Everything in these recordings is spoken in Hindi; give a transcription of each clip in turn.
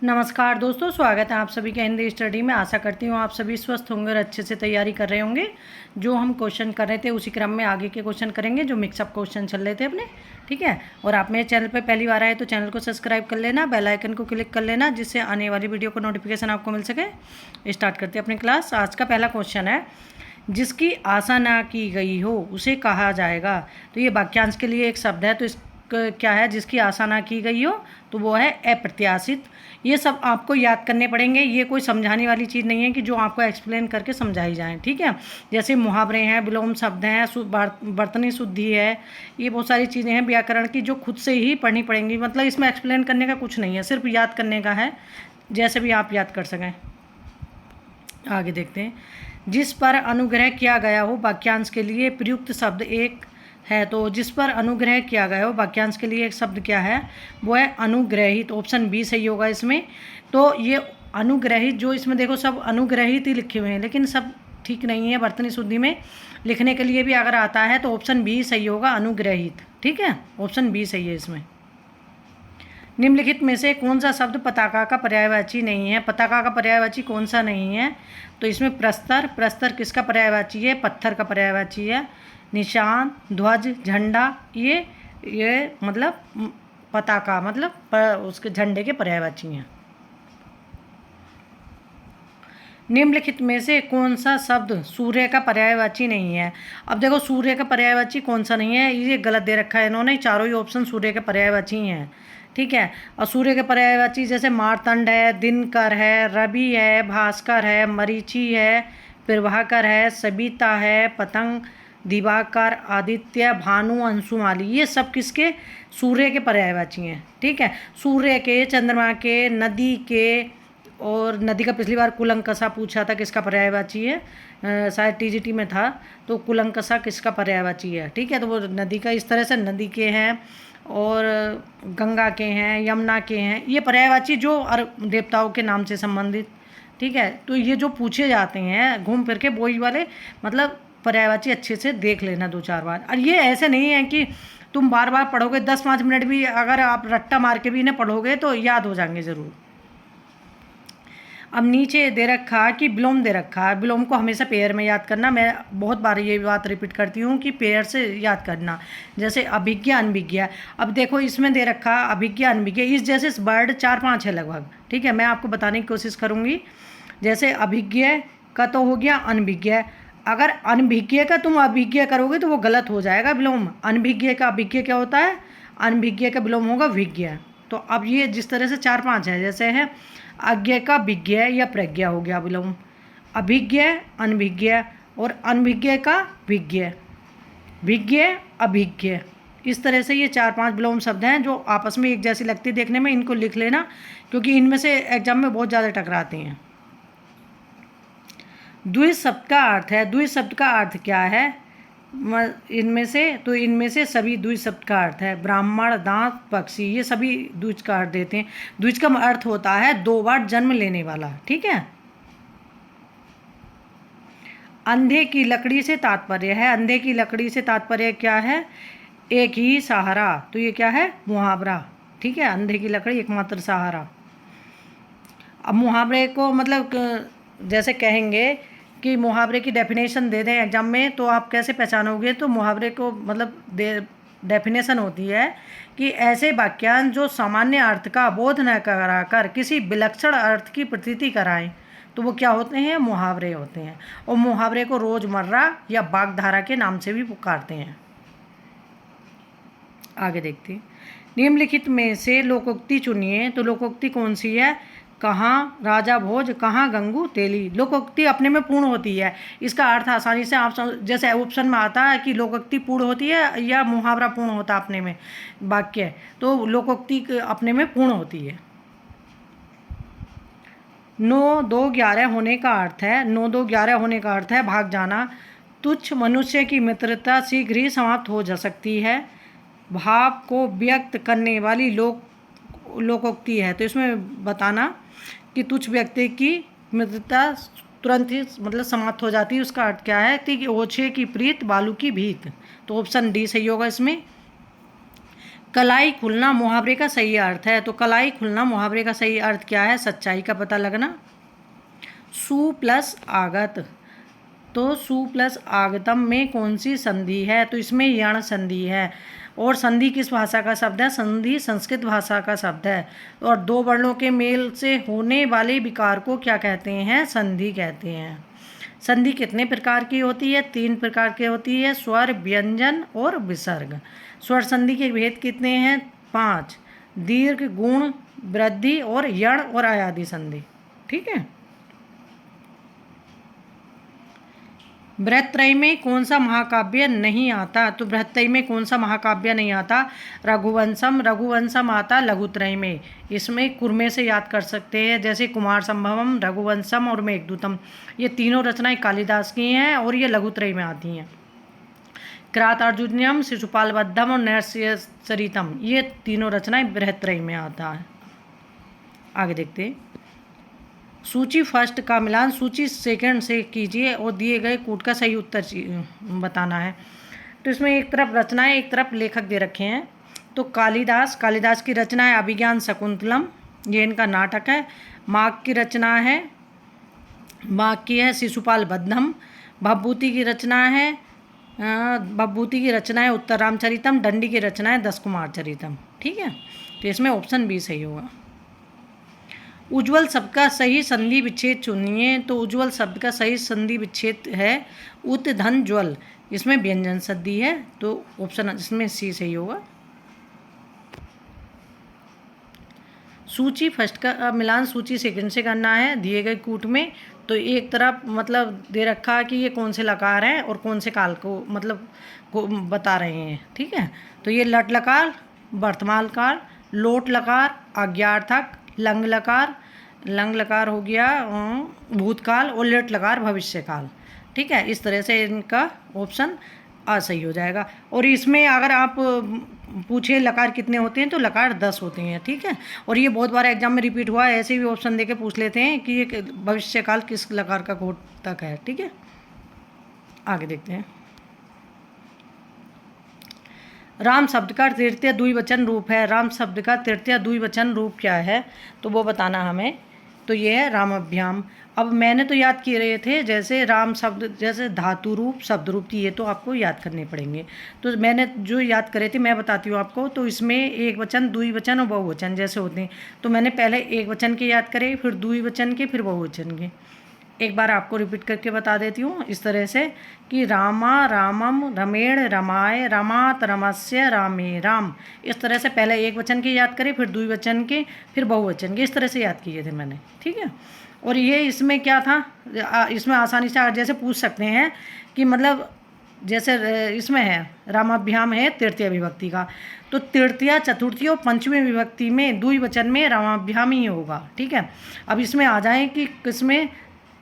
नमस्कार दोस्तों, स्वागत है आप सभी के हिंदी स्टडी में। आशा करती हूँ आप सभी स्वस्थ होंगे और अच्छे से तैयारी कर रहे होंगे। जो हम क्वेश्चन कर रहे थे उसी क्रम में आगे के क्वेश्चन करेंगे, जो मिक्सअप क्वेश्चन चल रहे थे अपने। ठीक है, और आप मेरे चैनल पर पहली बार आए तो चैनल को सब्सक्राइब कर लेना, बेल आइकन को क्लिक कर लेना, जिससे आने वाली वीडियो को नोटिफिकेशन आपको मिल सके। स्टार्ट करते हैं अपनी क्लास। आज का पहला क्वेश्चन है, जिसकी आशा ना की गई हो उसे कहा जाएगा। तो ये वाक्यांश के लिए एक शब्द है, तो इस क्या है, जिसकी आशा ना की गई हो, तो वो है अप्रत्याशित। ये सब आपको याद करने पड़ेंगे। ये कोई समझाने वाली चीज़ नहीं है कि जो आपको एक्सप्लेन करके समझाई जाए। ठीक है, जैसे मुहावरे हैं, विलोम शब्द हैं, बर्तनी शुद्धि है, ये बहुत सारी चीज़ें हैं व्याकरण की जो खुद से ही पढ़नी पड़ेंगी। मतलब इसमें एक्सप्लेन करने का कुछ नहीं है, सिर्फ याद करने का है, जैसे भी आप याद कर सकें। आगे देखते हैं। जिस पर अनुग्रह किया गया हो, वाक्यांश के लिए प्रयुक्त शब्द एक है। तो जिस पर अनुग्रह किया गया हो, वाक्यांश के लिए एक शब्द क्या है, वो है अनुग्रहित। ऑप्शन बी सही होगा इसमें। तो ये अनुग्रहित, जो इसमें देखो सब अनुग्रहित ही लिखे हुए हैं, लेकिन सब ठीक नहीं है। बर्तनी शुद्धि में लिखने के लिए भी अगर आता है तो ऑप्शन बी सही होगा, अनुग्रहित। ठीक है, ऑप्शन बी सही है इसमें। निम्नलिखित में से कौन सा शब्द पताका का पर्यायवाची नहीं है? पताका का पर्यायवाची कौन सा नहीं है? तो इसमें प्रस्तर। प्रस्तर किसका पर्यायवाची है? पत्थर का पर्यायवाची है। निशान, ध्वज, झंडा, ये मतलब पताका मतलब उसके झंडे के पर्यायवाची हैं। निम्नलिखित में से कौन सा शब्द सूर्य का पर्यायवाची नहीं है? अब देखो, सूर्य का पर्यायवाची कौन सा नहीं है, ये गलत दे रखा है इन्होंने। चारों ही ऑप्शन सूर्य के पर्यायवाची हैं। ठीक है, और सूर्य के पर्यायवाची जैसे मार्तंड है, दिनकर है, रवि है, भास्कर है, मरीचि है, प्रभाकर है, सविता है, पतंग, दिवाकर, आदित्य, भानु, अंशुमाली, ये सब किसके? सूर्य के पर्यायवाची हैं। ठीक है, सूर्य के, चंद्रमा के, नदी के, और नदी का पिछली बार कुलंकसा पूछा था किसका पर्यायवाची है, शायद टीजीटी में था। तो कुलंकसा किसका पर्यायवाची है? ठीक है, तो वो नदी का, इस तरह से नदी के हैं, और गंगा के हैं, यमुना के हैं, ये पर्यायवाची जो देवताओं के नाम से संबंधित। ठीक है, तो ये जो पूछे जाते हैं घूम फिर के, वही वाले मतलब पर्यायवाची अच्छे से देख लेना 2-4 बार। और ये ऐसे नहीं है कि तुम बार बार पढ़ोगे, 10-5 मिनट भी अगर आप रट्टा मार के भी इन्हें पढ़ोगे तो याद हो जाएंगे ज़रूर। अब नीचे दे रखा कि विलोम दे रखा है। विलोम को हमेशा पेयर में याद करना। मैं बहुत बार ये बात रिपीट करती हूँ कि पेयर से याद करना। जैसे अभिज्ञ, अनभिज्ञ। अब देखो इसमें दे रखा अभिज्ञ, अनभिज्ञ, इस जैसे वर्ड 4-5 है लगभग। ठीक है, मैं आपको बताने की कोशिश करूँगी। जैसे अभिज्ञ का तो हो गया अनभिज्ञ। अगर अनभिज्ञ का तुम अभिज्ञ करोगे तो वो गलत हो जाएगा विलोम। अनभिज्ञ का अभिज्ञ क्या होता है? अनभिज्ञ का विलोम होगा विज्ञ। तो अब ये जिस तरह से 4-5 है, जैसे है अज्ञ का विज्ञ या प्रज्ञा हो गया विलोम, अभिज्ञ, अनभिज्ञ, और अनभिज्ञ का विज्ञ, विज्ञ, अभिज्ञ। इस तरह से ये 4-5 विलोम शब्द हैं जो आपस में एक जैसी लगती है देखने में। इनको लिख लेना, क्योंकि इनमें से एग्जाम में बहुत ज़्यादा टकराते हैं। द्विज शब्द का अर्थ है। द्विज शब्द का अर्थ क्या है इनमें से? तो इनमें से सभी द्विज शब्द का अर्थ है। ब्राह्मण, दांत, पक्षी, ये सभी द्विज का अर्थ देते हैं। द्विज का अर्थ होता है 2 बार जन्म लेने वाला। ठीक है, अंधे की लकड़ी से तात्पर्य है। अंधे की लकड़ी से तात्पर्य क्या है? एक ही सहारा। तो ये क्या है? मुहावरा। ठीक है, अंधे की लकड़ी एकमात्र सहारा। अब मुहावरे को मतलब जैसे कहेंगे कि मुहावरे की डेफिनेशन दे दें एग्जाम में, तो आप कैसे पहचानोगे? तो मुहावरे को मतलब डेफिनेशन होती है कि ऐसे वाक्यांश जो सामान्य अर्थ का बोध न कराकर किसी विलक्षण अर्थ की प्रतीति कराएं, तो वो क्या होते हैं? मुहावरे होते हैं। और मुहावरे को रोजमर्रा या वाग्धारा के नाम से भी पुकारते हैं। आगे देखते हैं। निम्नलिखित में से लोकोक्ति चुनिए। तो लोकोक्ति कौन सी है? कहाँ राजा भोज, कहाँ गंगू तेली। लोकोक्ति अपने में पूर्ण होती है। इसका अर्थ आसानी से आप जैसे ऑप्शन में आता है कि लोकोक्ति पूर्ण होती है या मुहावरा पूर्ण होता है अपने में वाक्य, तो लोकोक्ति अपने में पूर्ण होती है। 9-2-11 होने का अर्थ है, 9-2-11 होने का अर्थ है भाग जाना। तुच्छ मनुष्य की मित्रता शीघ्र ही समाप्त हो जा सकती है। भाव को व्यक्त करने वाली लोकोक्ति है। तो इसमें बताना कि तुच्छ व्यक्ति की मित्रता तुरंत ही मतलब समाप्त हो जाती है। उसका अर्थ क्या है? कि ओछे की प्रीत बालू की भीत। तो ऑप्शन डी सही होगा इसमें। कलाई खुलना मुहावरे का सही अर्थ है। तो कलाई खुलना मुहावरे का सही अर्थ क्या है? सच्चाई का पता लगना। सु प्लस आगत, तो सु प्लस आगतम में कौन सी संधि है? तो इसमें यण संधि है। और संधि किस भाषा का शब्द है? संधि संस्कृत भाषा का शब्द है। और दो वर्णों के मेल से होने वाले विकार को क्या कहते हैं? संधि कहते हैं। संधि कितने प्रकार की होती है? 3 प्रकार की होती है, स्वर, व्यंजन और विसर्ग। स्वर संधि के भेद कितने हैं? 5, दीर्घ, गुण, वृद्धि और यण और अयादि संधि। ठीक है। बृहत्त्रयी में कौन सा महाकाव्य नहीं आता? तो बृहत्त्रयी में कौन सा महाकाव्य नहीं आता? रघुवंशम। रघुवंशम आता लघुत्रयी में। इसमें कुरमे से याद कर सकते हैं, जैसे कुमार संभवम, रघुवंशम और मेघदूतम, ये तीनों रचनाएं कालिदास की हैं और ये लघुत्रयी में आती हैं। किरातार्जुनीयम, शिशुपाल वधम और नैर्ष्यचरितम, ये तीनों रचनाएं बृहत्त्रयी में आता है। आगे देखते हैं। सूची फर्स्ट का मिलान सूची सेकंड से कीजिए और दिए गए कूट का सही उत्तर बताना है। तो इसमें एक तरफ रचनाएं, एक तरफ लेखक दे रखे हैं। तो कालिदास की रचना है अभिज्ञान शकुंतलम, ये इनका नाटक है। माघ की रचना है, माघ की है शिशुपाल वधम। भवभूति की रचना है उत्तर रामचरितम। दंडी की रचना है दस कुमार चरितम। ठीक है, तो इसमें ऑप्शन बी सही होगा। उज्ज्वल शब्द का सही संधि विच्छेद चुनिए। तो उज्ज्वल शब्द का सही संधि विच्छेद है उत धन ज्वल, इसमें व्यंजन संधि है, तो ऑप्शन इसमें सी सही होगा। सूची फर्स्ट का मिलान सूची सेकंड से करना है दिए गए कूट में। तो एक तरफ मतलब दे रखा है कि ये कौन से लकार हैं और कौन से काल को मतलब को बता रहे हैं। ठीक है, तो ये लट लकार वर्तमान काल, लोट लकार आज्ञार्थक, लंग लकार हो गया भूतकाल और लेट लकार भविष्यकाल। ठीक है, इस तरह से इनका ऑप्शन आ सही हो जाएगा। और इसमें अगर आप पूछे लकार कितने होते हैं तो लकार 10 होते हैं। ठीक है, और ये बहुत बार एग्जाम में रिपीट हुआ है, ऐसे भी ऑप्शन देके पूछ लेते हैं कि ये भविष्यकाल किस लकार का कोट तक है। ठीक है, आगे देखते हैं। राम शब्द का तृतीय द्विवचन रूप है। राम शब्द का तृतीय द्विवचन रूप क्या है? तो वो बताना हमें। तो ये है रामभ्याम। अब मैंने तो याद किए रहे थे, जैसे राम शब्द जैसे धातु रूप, शब्द रूप थी, ये तो आपको याद करने पड़ेंगे। तो मैंने जो याद करे थे मैं बताती हूँ आपको। तो इसमें एक वचन, द्विवचन और बहुवचन जैसे होते हैं। तो मैंने पहले एक वचन के याद करे, फिर द्विवचन के, फिर बहुवचन के। एक बार आपको रिपीट करके बता देती हूँ इस तरह से कि रामा रामम, रमेण रमाय, रमात रमस्य, रामे राम। इस तरह से पहले एक वचन के याद करें, फिर द्विवचन के, फिर बहुवचन के, इस तरह से याद किए थे मैंने। ठीक है, और ये इसमें क्या था, इसमें आसानी से जैसे पूछ सकते हैं कि मतलब जैसे इसमें है रामाभ्याम है तृतीय विभक्ति का, तो तृतीय, चतुर्थी और पंचमी विभक्ति में द्विवचन में रामाभ्याम ही होगा। ठीक है, अब इसमें आ जाए कि किसमें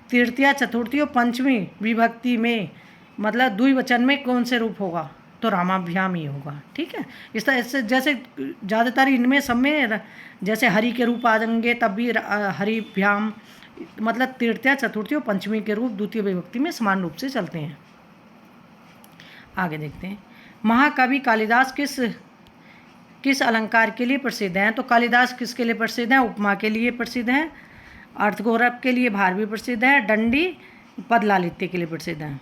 तृतीय, चतुर्थी और पंचमी विभक्ति में मतलब द्विवचन में कौन से रूप होगा? तो रामाभ्याम ही होगा। ठीक है, इस तरह से जैसे ज़्यादातर इनमें सब में जैसे हरि के रूप आ जाएंगे तब भी हरिभ्याम, मतलब तृतीय, चतुर्थी और पंचमी के रूप द्वितीय विभक्ति में समान रूप से चलते हैं। आगे देखते हैं। महाकवि कालिदास किस अलंकार के लिए प्रसिद्ध हैं? तो कालिदास किसके लिए प्रसिद्ध हैं? उपमा के लिए प्रसिद्ध हैं, अर्थगौरव के लिए भारवी प्रसिद्ध है, दंडी पद लालित्य के लिए प्रसिद्ध है।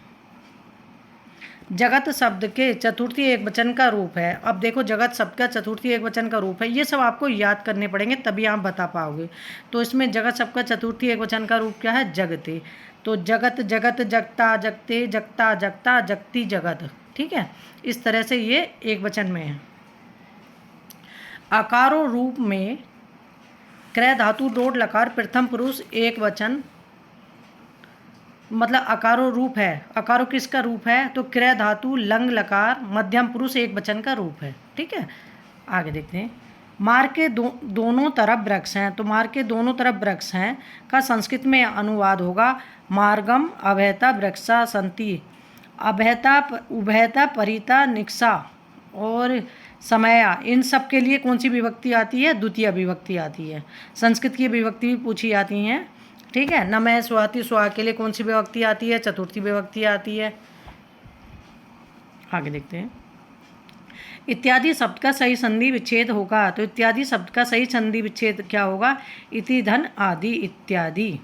जगत शब्द के चतुर्थी एक वचन का रूप है। अब देखो, जगत शब्द का चतुर्थी एक वचन का रूप है, ये सब आपको याद करने पड़ेंगे तभी आप बता पाओगे। तो इसमें जगत शब्द का चतुर्थी एक वचन का रूप क्या है? जगते। तो जगत, जगत, जगता, जगते, जगता, जगता, जगती, जगत। ठीक है, इस तरह से ये एक वचन में है। आकारो रूप में क्रय धातु डोट लकार प्रथम पुरुष एक वचन, मतलब अकारो रूप है। अकारो किसका रूप है? तो क्रय धातु लंग लकार मध्यम पुरुष एक वचन का रूप है। ठीक है, आगे देखते हैं। मार्ग के दोनों तरफ वृक्ष हैं। तो मार्ग के दोनों तरफ वृक्ष हैं का संस्कृत में अनुवाद होगा मार्गम अभयता वृक्षा संति। अभयता, उभयता, परिता, निक्षा और समया, इन सब के लिए कौन सी विभक्ति आती है? द्वितीय विभक्ति आती है। संस्कृत की विभक्ति भी पूछी जाती हैं। ठीक है, नमः स्वाति स्वा के लिए कौन सी विभक्ति आती है? चतुर्थी विभक्ति आती है। आगे देखते हैं। इत्यादि शब्द का सही संधि विच्छेद होगा, तो इत्यादि शब्द का सही संधि विच्छेद क्या होगा? इति धन आदि इत्यादि।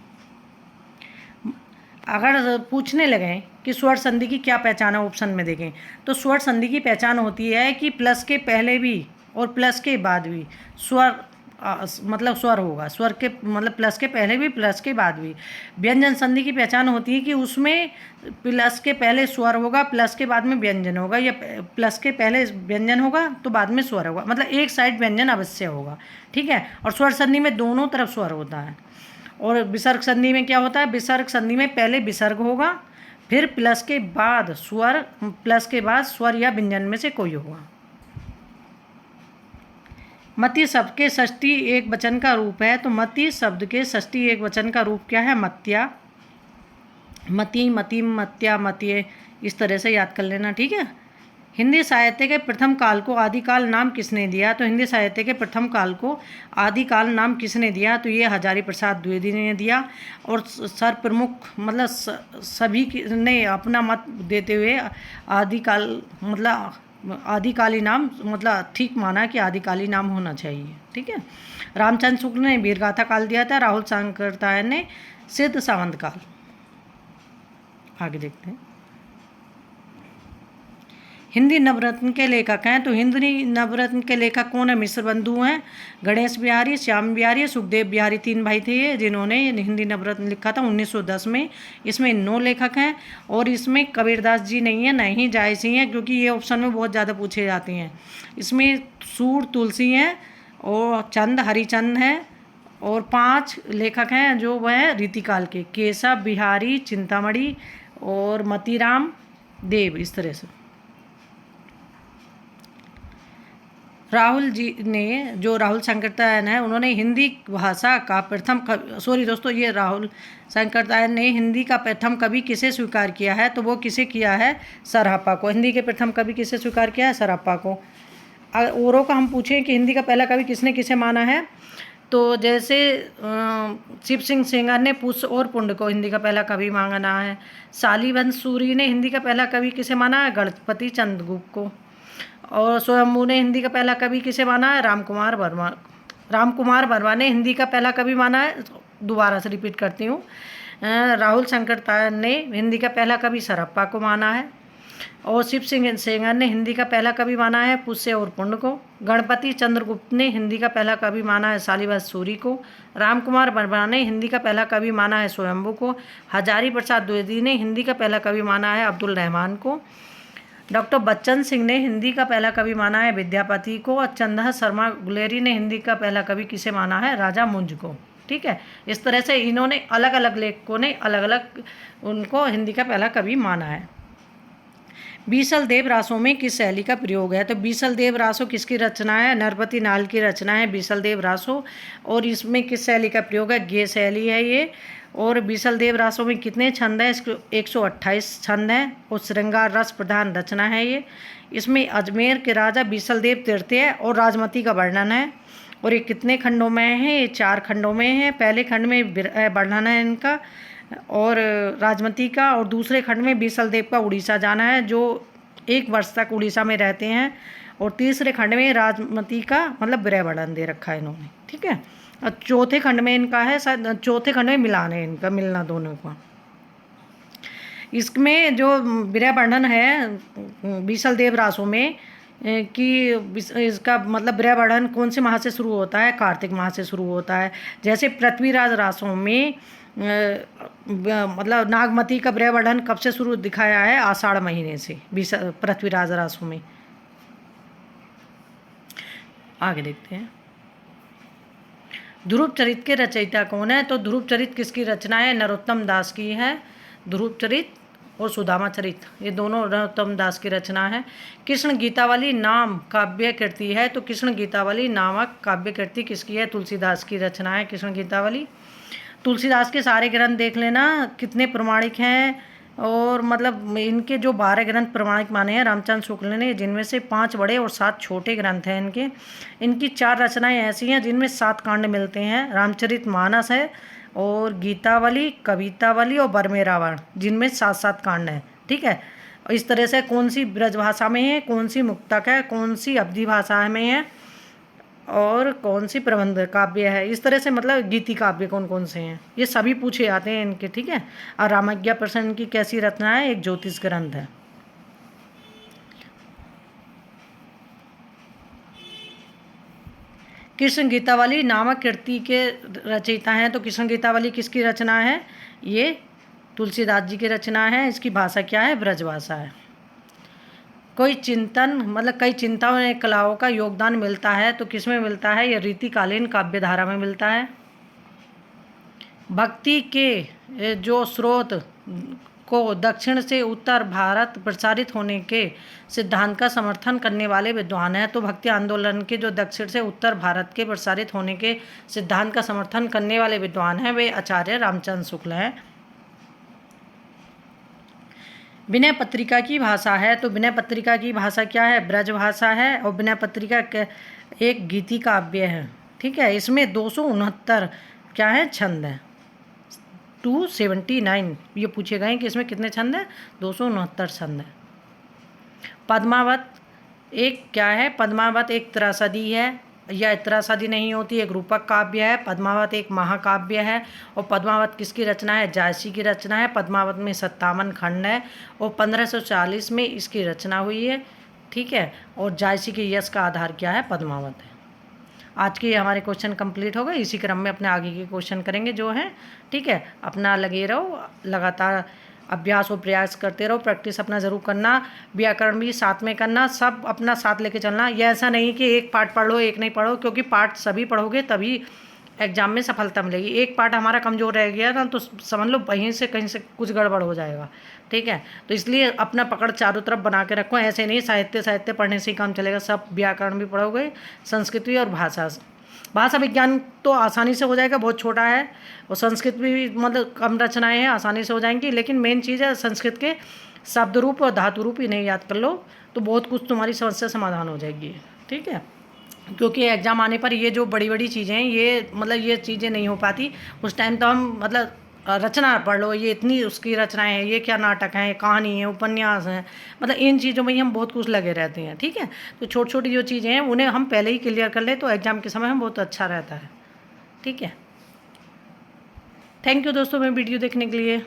अगर पूछने लगे कि स्वर संधि की क्या पहचान है, ऑप्शन में देखें तो स्वर संधि की पहचान होती है कि प्लस के पहले भी और प्लस के बाद भी स्वर मतलब स्वर होगा, स्वर के मतलब प्लस के पहले भी प्लस के बाद भी। व्यंजन संधि की पहचान होती है कि उसमें प्लस के पहले स्वर होगा, प्लस के बाद में व्यंजन होगा, या प्लस के पहले व्यंजन होगा तो बाद में स्वर होगा, मतलब एक साइड व्यंजन अवश्य होगा, ठीक है। और स्वर संधि में दोनों तरफ स्वर होता है। और विसर्ग संधि में क्या होता है? विसर्ग संधि में पहले विसर्ग होगा, फिर प्लस के बाद स्वर, प्लस के बाद स्वर या व्यंजन में से कोई होगा। मति शब्द के षष्ठी एक वचन का रूप है, तो मति शब्द के षष्ठी एक वचन का रूप क्या है? मत्या, मति, मतिम, मत्या, मतिये, इस तरह से याद कर लेना, ठीक है। हिंदी साहित्य के प्रथम काल को आदिकाल नाम किसने दिया? तो हिंदी साहित्य के प्रथम काल को आदिकाल नाम किसने दिया? तो ये हजारी प्रसाद द्विवेदी ने दिया। और सर प्रमुख मतलब सभी ने अपना मत देते हुए आदिकाल मतलब आदिकाली नाम मतलब ठीक माना कि आदिकाली नाम होना चाहिए, ठीक है। रामचंद्र शुक्ल ने वीरगाथा काल दिया था, राहुल सांकृत्यायन ने सिद्ध सावंत काल। आगे देखते हैं। हिंदी नवरत्न के लेखक हैं, तो हिंदी नवरत्न के लेखक कौन है? मिश्र बंधु हैं, गणेश बिहारी, श्याम बिहारी, सुखदेव बिहारी, तीन भाई थे ये जिन्होंने हिंदी नवरत्न लिखा था 1910 में। इसमें 9 लेखक हैं और इसमें कबीरदास जी नहीं है, नहीं ही जायसी हैं, क्योंकि ये ऑप्शन में बहुत ज़्यादा पूछे जाते हैं। इसमें सूर तुलसी हैं और चंद हरिचंद हैं, और 5 लेखक हैं जो वह रीतिकाल के, केशव बिहारी, चिंतामणि और मतीराम देव, इस तरह से। राहुल जी ने, जो राहुल सांकृत्यायन है, उन्होंने हिंदी भाषा का प्रथम सॉरी दोस्तों, ये राहुल सांकृत्यायन ने हिंदी का प्रथम कवि किसे स्वीकार किया है? तो वो किसे किया है? सरहप्पा को। हिंदी के प्रथम कवि किसे स्वीकार किया है? सरहप्पा को। औरों का हम पूछें कि हिंदी का पहला कवि किसने किसे माना है, तो जैसे शिव सिंह सेंगर ने पुष्प और पुंड को हिंदी का पहला कवि माना है। शालिवंश सूरी ने हिंदी का पहला कवि किसे माना है? गणपति चंद्रगुप्त को। और स्वयंभू ने हिंदी का पहला कवि किसे माना है? रामकुमार वर्मा। रामकुमार वर्मा ने हिंदी का पहला कवि माना है, दोबारा से रिपीट करती हूँ, राहुल सांकृत्यायन ने हिंदी का पहला कवि सरहप्पा को माना है। और शिव सिंह सेंगर ने हिंदी का पहला कवि माना है पुष्य और पुंड को। गणपति चंद्रगुप्त ने हिंदी का पहला कवि माना है शालिवंश सूरी को। रामकुमार वर्मा ने हिंदी का पहला कवि माना है स्वयंभू को। हजारी प्रसाद द्विवेदी ने हिंदी का पहला कवि माना है अब्दुल रहमान को। डॉक्टर बच्चन सिंह ने हिंदी का पहला कवि माना है विद्यापति को। और चंदा शर्मा गुलेरी ने हिंदी का पहला कवि किसे माना है? राजा मुंज को, ठीक है। इस तरह से इन्होंने अलग अलग लेखकों ने अलग अलग उनको हिंदी का पहला कवि माना है। बीसल देव रासों में किस शैली का प्रयोग है? तो बीसल देव रासो किसकी रचना है? नरपति नाल की रचना है बीसल देव रासो। और इसमें किस शैली का प्रयोग है? गे शैली है ये। और बीसल देव रासों में कितने छंद हैं? इसके 128 छंद हैं और श्रृंगार रस प्रधान रचना है ये। इसमें अजमेर के राजा बीसल देव तृतीय और राजमती का वर्णन है। और ये कितने खंडों में है? ये 4 खंडों में है। पहले खंड में वर्णन है इनका और राजमती का, और दूसरे खंड में बीसल देव का उड़ीसा जाना है, जो 1 वर्ष तक उड़ीसा में रहते हैं। और तीसरे खंड में राजमती का मतलब विरह वर्णन दे रखा है इन्होंने, ठीक है। और चौथे खंड में इनका है, चौथे खंड में मिलान है इनका, मिलना दोनों का। इसमें जो विरह वर्णन है बीसल देव रासों में कि इसका मतलब विरह वर्णन कौन से माह से शुरू होता है? कार्तिक माह से शुरू होता है। जैसे पृथ्वीराज रासों में मतलब नागमती का विरह वर्णन कब से शुरू दिखाया है? आषाढ़ महीने से पृथ्वीराज रासों में। आगे देखते हैं। ध्रुव चरित के रचयिता कौन है? तो ध्रुव चरित किसकी रचना है? नरोत्तम दास की है। ध्रुव चरित और सुदामा चरित ये दोनों नरोत्तम दास की रचना है। कृष्ण गीतावली नाम काव्य कृति है, तो कृष्ण गीतावली नामक काव्य कृति किसकी है? तुलसीदास की रचना है कृष्ण गीतावली। तुलसीदास के सारे ग्रंथ देख लेना कितने प्रमाणिक हैं, और मतलब इनके जो 12 ग्रंथ प्रमाणिक माने हैं रामचंद्र शुक्ल ने, जिनमें से 5 बड़े और 7 छोटे ग्रंथ हैं इनके। इनकी 4 रचनाएं ऐसी हैं जिनमें 7 कांड मिलते हैं। रामचरितमानस है और गीतावली, कवितावली और बरमे रावण, जिनमें 7-7 कांड हैं, ठीक है। इस तरह से कौन सी ब्रजभाषा में है, कौन सी मुक्तक है, कौन सी अवधी भाषा में है और कौन सी प्रबंध काव्य है। इस तरह से मतलब गीति काव्य कौन कौन से हैं, ये सभी पूछे जाते हैं इनके, ठीक है। और रामज्ञा प्रसन्न की कैसी रचना है, एक ज्योतिष ग्रंथ है। कृष्ण गीतावली नामक कृति के रचयिता हैं, तो कृष्ण गीतावली किसकी रचना है, ये तुलसीदास जी की रचना है। इसकी भाषा क्या है, ब्रजभाषा है। कोई चिंतन मतलब कई चिंताओं या कलाओं का योगदान मिलता है, तो किस में मिलता है, यह रीतिकालीन काव्य धारा में मिलता है। भक्ति के जो स्रोत को दक्षिण से उत्तर भारत प्रसारित होने के सिद्धांत का समर्थन करने वाले विद्वान हैं, तो भक्ति आंदोलन के जो दक्षिण से उत्तर भारत के प्रसारित होने के सिद्धांत का समर्थन करने वाले विद्वान हैं, वे आचार्य रामचंद्र शुक्ल हैं। विनय पत्रिका की भाषा है, तो विनय पत्रिका की भाषा क्या है, ब्रजभाषा है। और विनय पत्रिका एक गीति काव्य है, ठीक है। इसमें 269 क्या है, छंद है। 279 ये पूछे गए कि इसमें कितने छंद हैं, 269 छंद है। पद्मावत एक क्या है, पद्मावत एक त्रासदी है, या त्रासदी नहीं होती, एक रूपक काव्य है। पद्मावत एक महाकाव्य है। और पद्मावत किसकी रचना है, जायसी की रचना है। पद्मावत में 57 खंड है और 1540 में इसकी रचना हुई है, ठीक है। और जायसी के यश का आधार क्या है, पद्मावत है। आज के हमारे क्वेश्चन कंप्लीट हो गए। इसी क्रम में अपने आगे के क्वेश्चन करेंगे जो हैं, ठीक है। अपना लगे रहो, लगातार अभ्यास और प्रयास करते रहो, प्रैक्टिस अपना ज़रूर करना, व्याकरण भी साथ में करना, सब अपना साथ लेके चलना। ये ऐसा नहीं कि एक पार्ट पढ़ लो एक नहीं पढ़ो, क्योंकि पार्ट सभी पढ़ोगे तभी एग्जाम में सफलता मिलेगी। एक पार्ट हमारा कमज़ोर रह गया ना, तो समझ लो वहीं से कहीं से कुछ गड़बड़ हो जाएगा, ठीक है। तो इसलिए अपना पकड़ चारों तरफ बना के रखो। ऐसे नहीं साहित्य पढ़ने से ही काम चलेगा, सब व्याकरण भी पढ़ोगे, संस्कृत भी और भाषा विज्ञान तो आसानी से हो जाएगा, बहुत छोटा है। और संस्कृत भी मतलब कम रचनाएं हैं, आसानी से हो जाएंगी। लेकिन मेन चीज़ है संस्कृत के शब्द रूप और धातु रूप, इन्हें याद कर लो तो बहुत कुछ तुम्हारी समस्या समाधान हो जाएगी, ठीक है। क्योंकि एग्ज़ाम आने पर ये जो बड़ी बड़ी चीज़ें हैं, ये मतलब ये चीज़ें नहीं हो पाती। उस टाइम तो हम मतलब रचना पढ़ लो, ये इतनी उसकी रचनाएं हैं, ये क्या नाटक हैं, कहानी है, उपन्यास हैं, मतलब इन चीज़ों में ही हम बहुत कुछ लगे रहते हैं, ठीक है। तो छोटी छोटी जो चीज़ें हैं उन्हें हम पहले ही क्लियर कर ले तो एग्ज़ाम के समय हम बहुत अच्छा रहता है, ठीक है। थैंक यू दोस्तों, मैं वीडियो देखने के लिए।